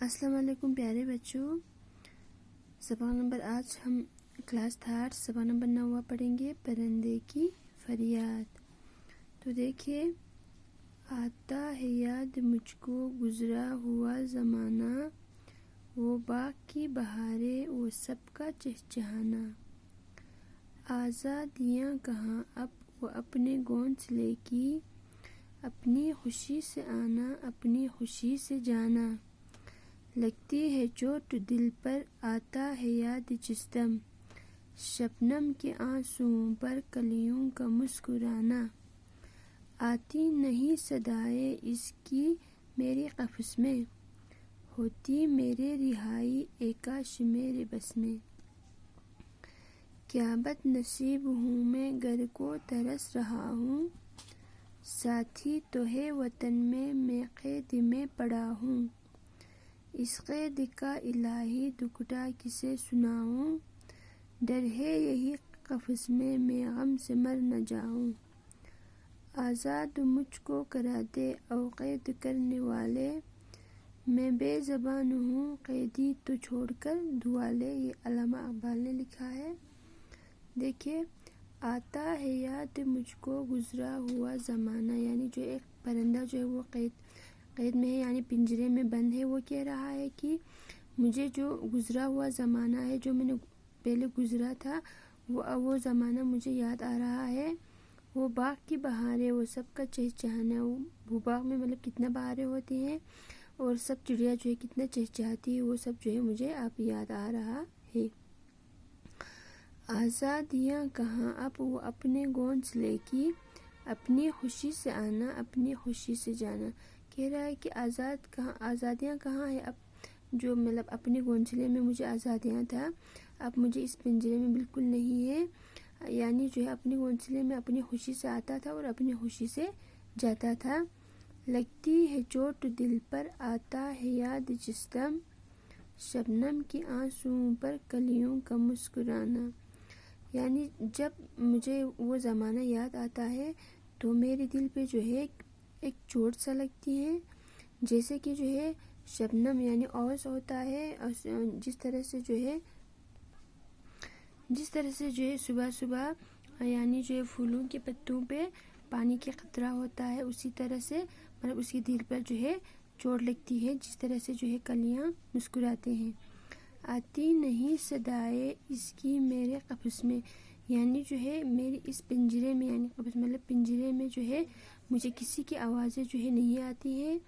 السلام علیکم پیارے بچوں، سبق نمبر آج ہم کلاس تھرڈ سبق نمبر 9 پڑھیں گے، پرندے کی فریاد۔ تو دیکھیے، آتا ہے یاد مجھ کو گزرا ہوا زمانہ، وہ باغ کی بہاریں وہ سب کا چہچہانا، آزادیاں کہاں اب وہ اپنے گھونسلے کی، اپنی خوشی سے آنا اپنی خوشی سے جانا، لگتی ہے چوٹ دل پر آتا ہے یاد جس دم، شبنم کے آنسوؤں پر کلیوں کا مسکرانا، آتی نہیں صدائے اس کی میرے قفس میں، ہوتی میرے رہائی اے کاش میرے بس میں، کیا بد نصیب ہوں میں گھر کو ترس رہا ہوں، ساتھی تو ہے وطن میں قید میں پڑا ہوں، اس قید کا الہی دکھڑا کسے سناؤں، ڈر ہے یہی قفس میں غم سے مر نہ جاؤں، آزاد مجھ کو کرا دے او قید کرنے والے، میں بے زبان ہوں قیدی تو چھوڑ کر دعا لے۔ یہ علامہ اقبال نے لکھا ہے۔ دیکھیے، آتا ہے یاد مجھ کو گزرا ہوا زمانہ، یعنی جو ایک پرندہ جو ہے وہ قید میں ہے، یعنی پنجرے میں بند ہے، وہ کہہ رہا ہے کہ مجھے جو گزرا ہوا زمانہ ہے، جو میں نے پہلے گزرا تھا، وہ زمانہ مجھے یاد آ رہا ہے، وہ باغ کی بہاریں وہ سب کا چہچہانا، وہ باغ میں مطلب کتنا بہاریں ہوتی ہیں اور سب چڑیا جو ہے کتنا چہچہاتی ہے، وہ سب جو ہے مجھے آپ یاد آ رہا ہے، آزادیاں کہاں اب وہ اپنے گھونسلے کی، اپنی خوشی سے آنا اپنی خوشی سے جانا، کہہ رہا ہے کہ آزادیاں کہاں ہے اب، جو مطلب اپنے گھونسلے میں مجھے آزادیاں تھا، اب مجھے اس پنجرے میں بالکل نہیں ہے، یعنی جو ہے اپنے گھونسلے میں اپنی خوشی سے آتا تھا اور اپنی خوشی سے جاتا تھا، لگتی ہے چوٹ دل پر آتا ہے یاد جس دم، شبنم کے آنسوؤں پر کلیوں کا مسکرانا، یعنی جب مجھے وہ زمانہ یاد آتا ہے تو میرے دل پہ جو ہے ایک چوٹ سا لگتی ہے، جیسے کہ جو ہے شبنم یعنی اوس ہوتا ہے، جس طرح سے جو ہے صبح صبح یعنی جو ہے پھولوں کے پتوں پہ پانی کے قطرہ ہوتا ہے، اسی طرح سے مطلب اس کی دل پر جو ہے چوٹ لگتی ہے، جس طرح سے جو ہے کلیاں مسکراتے ہیں، آتی نہیں صدائے اس کی میرے قفس میں، یعنی جو ہے میری اس پنجرے میں، یعنی قفس مطلب پنجرے میں جو ہے مجھے کسی کی آوازیں جو ہے نہیں آتی ہیں،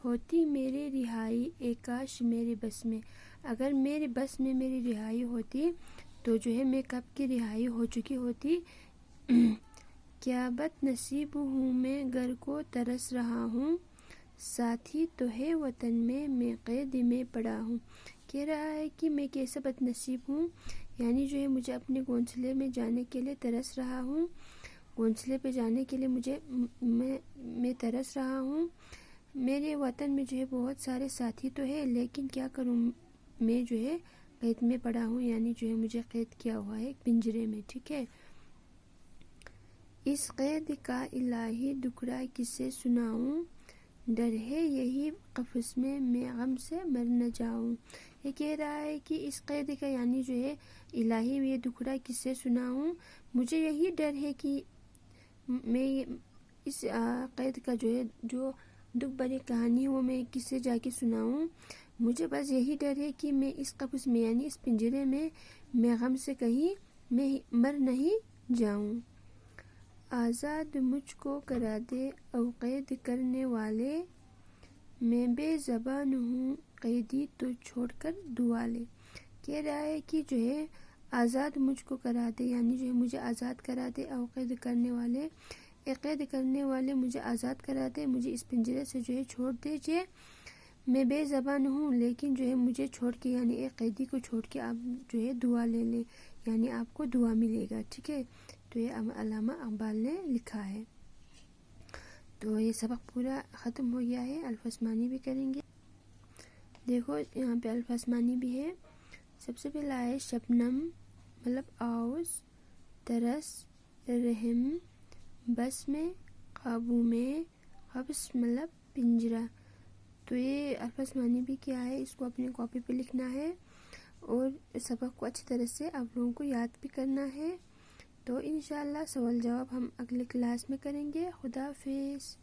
ہوتی میری رہائی اے کاش میرے بس میں، اگر میرے بس میں میری رہائی ہوتی تو جو ہے میں کب کی رہائی ہو چکی ہوتی، کیا بد نصیب ہوں میں گھر کو ترس رہا ہوں، ساتھی تو ہے وطن میں قید میں پڑا ہوں، کہہ رہا ہے کہ میں کیسا بد نصیب ہوں، یعنی جو ہے مجھے اپنے گھونسلے میں جانے کے لیے ترس رہا ہوں، گھونسلے پہ جانے کے لیے میں ترس رہا ہوں، میرے وطن میں جو ہے بہت سارے ساتھی تو ہے، لیکن کیا کروں میں جو ہے قید میں پڑا ہوں، یعنی جو ہے مجھے قید کیا ہوا ہے ایک پنجرے میں، ٹھیک ہے، اس قید کا الہی دکھڑا کسے سناؤں، ڈر ہے یہی قفس میں غم سے مر نہ جاؤں، یہ کہہ رہا ہے کہ اس قید کا یعنی جو ہے الہی یہ دکھڑا کسے سناؤں، مجھے یہی ڈر ہے کہ میں اس قید کا جو ہے جو دکھ بھری کہانی ہے وہ میں کسے جا کے سناؤں، مجھے بس یہی ڈر ہے کہ میں اس قفس میں یعنی اس پنجرے میں غم سے کہیں میں مر نہیں جاؤں، آزاد مجھ کو کرا دے او قید کرنے والے، میں بے زبان ہوں قیدی تو چھوڑ کر دعا لے، کہہ رہا ہے کہ جو ہے آزاد مجھ کو کرا دے، یعنی جو ہے مجھے آزاد کرا دے، او قید کرنے والے قید کرنے والے مجھے آزاد کرا دے، مجھے اس پنجرے سے جو ہے چھوڑ دیجئے، میں بے زبان ہوں لیکن جو ہے مجھے چھوڑ کے یعنی ایک قیدی کو چھوڑ کے آپ جو ہے دعا لے لیں، یعنی آپ کو دعا ملے گا، ٹھیک ہے، تو یہ علامہ اقبال نے لکھا ہے۔ تو یہ سبق پورا ختم ہو گیا ہے، الفاظ معنی بھی کریں گے۔ دیکھو یہاں پہ الفاظ معنی بھی ہے، سب سے پہلا ہے شبنم مطلب اوس، ترس رحم، بس میں قابو میں، قفس مطلب پنجرہ، تو یہ الفاظ معنی بھی کیا ہے اس کو اپنی کاپی پہ لکھنا ہے اور سبق کو اچھی طرح سے آپ لوگوں کو یاد بھی کرنا ہے. تو انشاءاللہ سوال جواب ہم اگلے کلاس میں کریں گے. خدا حافظ.